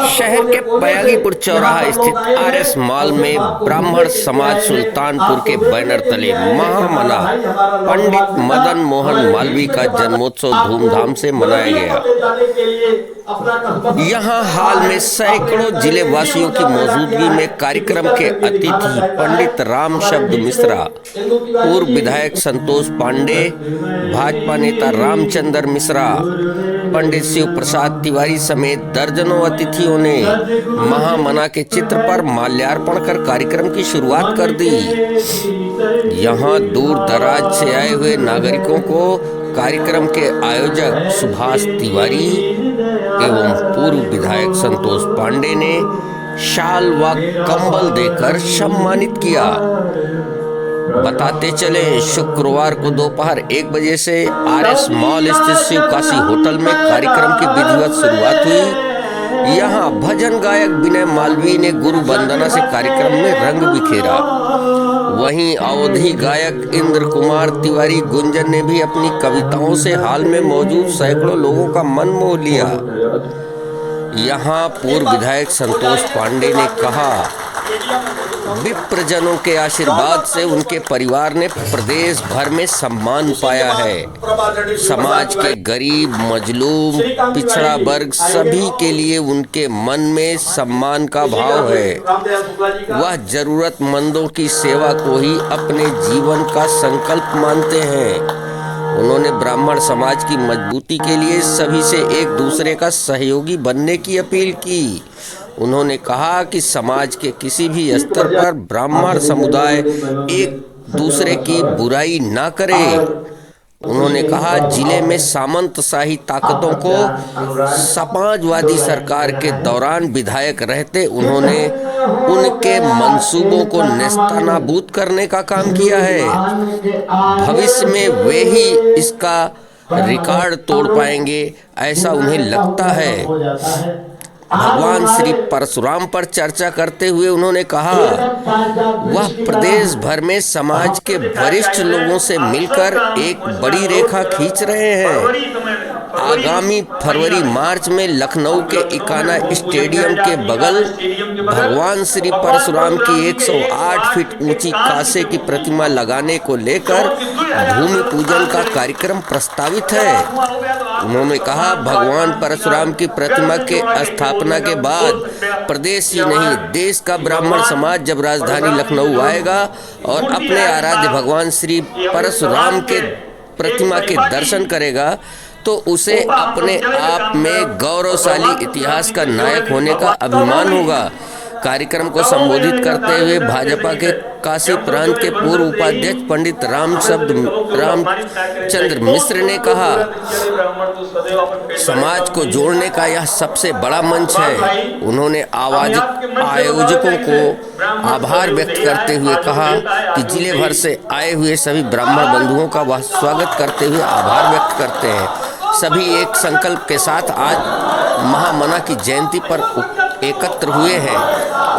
शहर के बयागीपुर चौराहा स्थित आरएस मॉल में ब्राह्मण समाज सुल्तानपुर के बैनर तले महामना पंडित मदन मोहन मालवीय का जन्मोत्सव धूमधाम से मनाया गया। यहाँ हाल में सैकड़ों जिले वासियों की मौजूदगी में कार्यक्रम के अतिथि पंडित राम शब्द मिश्रा, पूर्व विधायक संतोष पांडे, भाजपा नेता रामचंद्र मिश्रा, पंडित शिव प्रसाद तिवारी समेत दर्जनों अतिथियों ने महामना के चित्र पर माल्यार्पण कर कार्यक्रम की शुरुआत कर दी। यहाँ दूर दराज से आए हुए नागरिकों को कार्यक्रम के आयोजक सुभाष तिवारी एवं पूर्व विधायक संतोष पांडे ने शाल व कंबल देकर सम्मानित किया। बताते चले, शुक्रवार को दोपहर 1 बजे से आरएस मॉल स्थित शिव काशी होटल में कार्यक्रम की विधिवत शुरुआत हुई। यहाँ भजन गायक विनय मालवीय ने गुरु वंदना से कार्यक्रम में रंग बिखेरा। वहीं अवधी गायक इंद्र कुमार तिवारी गुंजन ने भी अपनी कविताओं से हाल में मौजूद सैकड़ों लोगों का मन मोह लिया। यहाँ पूर्व विधायक संतोष पांडे ने कहा, विप्रजनों के आशीर्वाद से उनके परिवार ने प्रदेश भर में सम्मान पाया है। समाज के गरीब, मजलूम, पिछड़ा वर्ग सभी के लिए उनके मन में सम्मान का भाव है। वह जरूरतमंदों की सेवा को ही अपने जीवन का संकल्प मानते हैं। उन्होंने ब्राह्मण समाज की मजबूती के लिए सभी से एक दूसरे का सहयोगी बनने की अपील की। उन्होंने कहा कि समाज के किसी भी स्तर पर ब्राह्मण समुदाय एक दूसरे की बुराई ना करे। उन्होंने कहा, जिले में सामंतशाही ताकतों को समाजवादी सरकार के दौरान विधायक रहते उन्होंने उनके मंसूबों को नेस्तनाबूद करने का काम किया है। भविष्य में वे ही इसका रिकॉर्ड तोड़ पाएंगे, ऐसा उन्हें लगता है। भगवान श्री परशुराम पर चर्चा करते हुए उन्होंने कहा, वह प्रदेश भर में समाज के वरिष्ठ लोगों से मिलकर एक बड़ी रेखा खींच रहे हैं। आगामी फरवरी मार्च में लखनऊ के इकाना स्टेडियम के बगल भगवान श्री परशुराम की 108 फीट ऊंची कांसे की प्रतिमा लगाने को लेकर भूमि पूजन का कार्यक्रम प्रस्तावित है। उन्होंने कहा, भगवान परशुराम की प्रतिमा के स्थापना के बाद प्रदेश ही नहीं देश का ब्राह्मण समाज जब राजधानी लखनऊ आएगा और अपने आराध्य भगवान श्री परशुराम के प्रतिमा के दर्शन करेगा तो उसे अपने आप में गौरवशाली इतिहास का नायक होने का अभिमान होगा। कार्यक्रम को संबोधित करते हुए भाजपा के काशी प्रांत के पूर्व उपाध्यक्ष पंडित रामचंद्र मिश्र ने कहा, समाज को जोड़ने का यह सबसे बड़ा मंच है। उन्होंने आयोजकों को आभार व्यक्त करते हुए कहा कि जिले भर से आए हुए सभी ब्राह्मण बंधुओं का वह स्वागत करते हुए आभार व्यक्त करते हैं। सभी एक संकल्प के साथ आज महामना की जयंती पर एकत्र हुए हैं।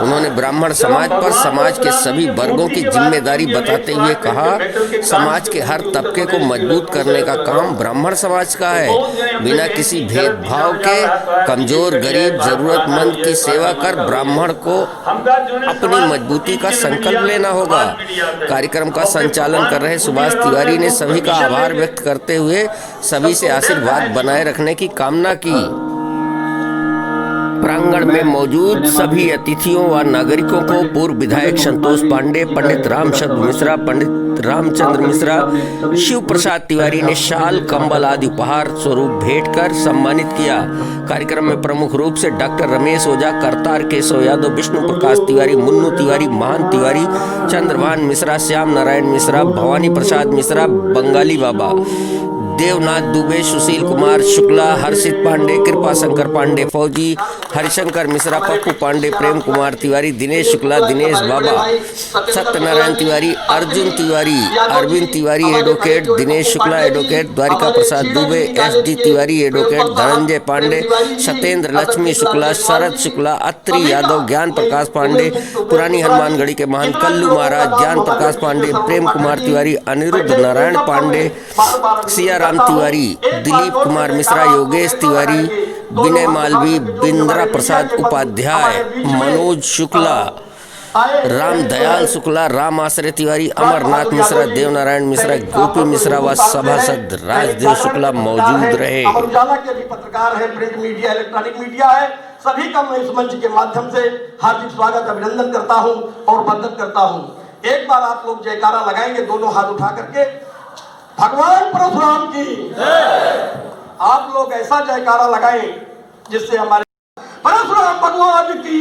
उन्होंने ब्राह्मण समाज पर समाज के सभी वर्गों की जिम्मेदारी बताते हुए कहा, समाज के हर तबके को मजबूत करने का काम ब्राह्मण समाज का है। बिना किसी भेदभाव के कमजोर, गरीब, जरूरतमंद की सेवा कर ब्राह्मण को अपनी मजबूती का संकल्प लेना होगा। कार्यक्रम का संचालन कर रहे सुभाष तिवारी ने सभी का आभार व्यक्त करते हुए सभी से आशीर्वाद बनाए रखने की कामना की। प्रांगण में मौजूद सभी अतिथियों व नागरिकों को पूर्व विधायक संतोष पांडे, पंडित राम शब्द मिश्रा, पंडित रामचंद्र मिश्रा, शिव प्रसाद तिवारी ने शाल, कंबल आदि उपहार स्वरूप भेंट कर सम्मानित किया। कार्यक्रम में प्रमुख रूप से डॉक्टर रमेश ओझा, करतार केशव यादव, विष्णु प्रकाश तिवारी, मुन्नू तिवारी, महान तिवारी, चंद्रभान मिश्रा, श्याम नारायण मिश्रा, भवानी प्रसाद मिश्रा, बंगाली बाबा, देवनाथ दुबे, सुशील कुमार शुक्ला, हर्षित पांडे, कृपा शंकर पांडे, फौजी, हरिशंकर मिश्रा, पप्पू पांडे, प्रेम कुमार तिवारी, दिनेश शुक्ला, दिनेश बाबा, सत्यनारायण तिवारी, अर्जुन तिवारी, अरविंद तिवारी एडवोकेट, दिनेश शुक्ला एडवोकेट, द्वारिका प्रसाद दुबे, SD तिवारी एडवोकेट, धनंजय पांडे, सत्येंद्र लक्ष्मी शुक्ला, शरद शुक्ला, अत्रि यादव, ज्ञान प्रकाश पांडे, पुरानी हनुमानगढ़ी के महंत कल्लू महाराज, ज्ञान प्रकाश पांडे, प्रेम कुमार तिवारी, अनिरुद्ध नारायण पांडे, सिया राम तिवारी, दिलीप कुमार मिश्रा, योगेश तिवारी, विनय मालवी, बिंद्रा प्रसाद उपाध्याय, मनोज शुक्ला, राम दयाल शुक्ला, राम आश्रय तिवारी, अमरनाथ मिश्रा, देवनारायण मिश्रा, गोपी मिश्रा व सभासद राजदेव शुक्ला मौजूद रहे। अमर उजाला के भी पत्रकार है, प्रिंट मीडिया, इलेक्ट्रॉनिक मीडिया है, सभी का मैं इस मंच के माध्यम से हार्दिक स्वागत अभिनंदन करता हूं और वंदन करता हूं। एक बार आप लोग जयकारा लगाएंगे दोनों हाथ उठा करके, भगवान परशुराम की। आप लोग ऐसा जयकारा लगाएं जिससे हमारे परशुराम भगवान की,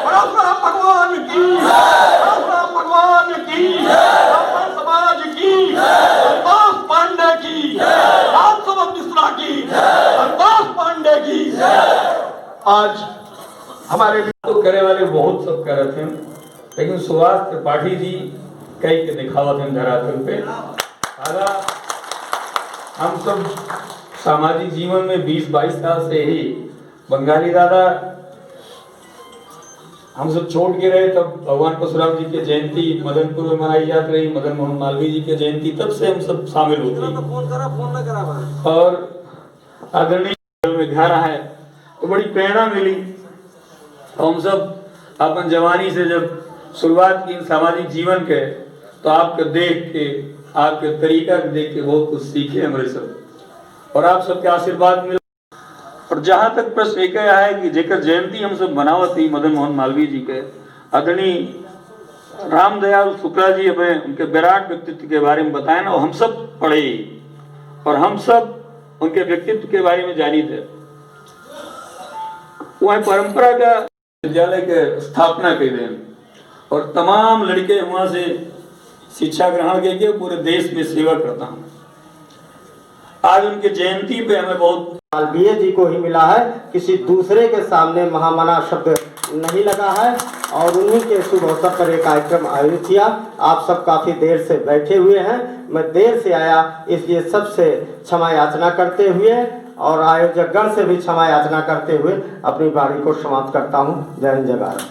परशुराम भगवान की, परशुराम भगवान की, ब्राह्मण समाज की, संतोष पांडे की, रामसभा मिश्रा की, संतोष पांडे की। आज हमारे तो करे वाले बहुत सब कर रहे थे, लेकिन सुभाष त्रिपाठी जी कई के दिखावा थे धरातल पे। हम सब सामाजिक जीवन में 20-22 साल से ही बंगाली दादा हम सब छोड़ के रहे, तब भगवान परशुराम जी की जयंती मदनपुर में मनाई जाती रही, मदन मोहन मालवीय जी की जयंती, तब से हम सब शामिल होते और आदरणीय में घर आए तो बड़ी प्रेरणा मिली। हम सब अपन जवानी से जब शुरुआत की सामाजिक जीवन के, तो आपके देख के, आपके तरीका देख के बहुत कुछ सीखे हमारे सब, और आप सबके आशीर्वाद मिले। और जहां तक प्रश्न एक है कि जेकर जयंती हम सब मनावत ही मदन मोहन मालवीय जी के, आदरणीय राम दयाल शुक्ला जी हमें उनके विराट व्यक्तित्व के बारे में बताए ना, हम सब पढ़े और हम सब उनके व्यक्तित्व के बारे में जानी थे। वह परंपरा का विद्यालय के स्थापना कर दें और तमाम लड़के वहां से शिक्षा ग्रहण करके पूरे देश में सेवा करता हूँ। आज उनके जयंती पे हमें बहुत मालवीय जी को ही मिला है, किसी दूसरे के सामने महामना शब्द नहीं लगा है। और उन्हीं के शुभ अवसर पर एक कार्यक्रम आयोजित किया। आप सब काफी देर से बैठे हुए हैं, मैं देर से आया इसलिए सबसे क्षमा याचना करते हुए और आयोजक गण से भी क्षमा याचना करते हुए अपनी बारी को समाप्त करता हूँ। जय हिंद, जय भारत।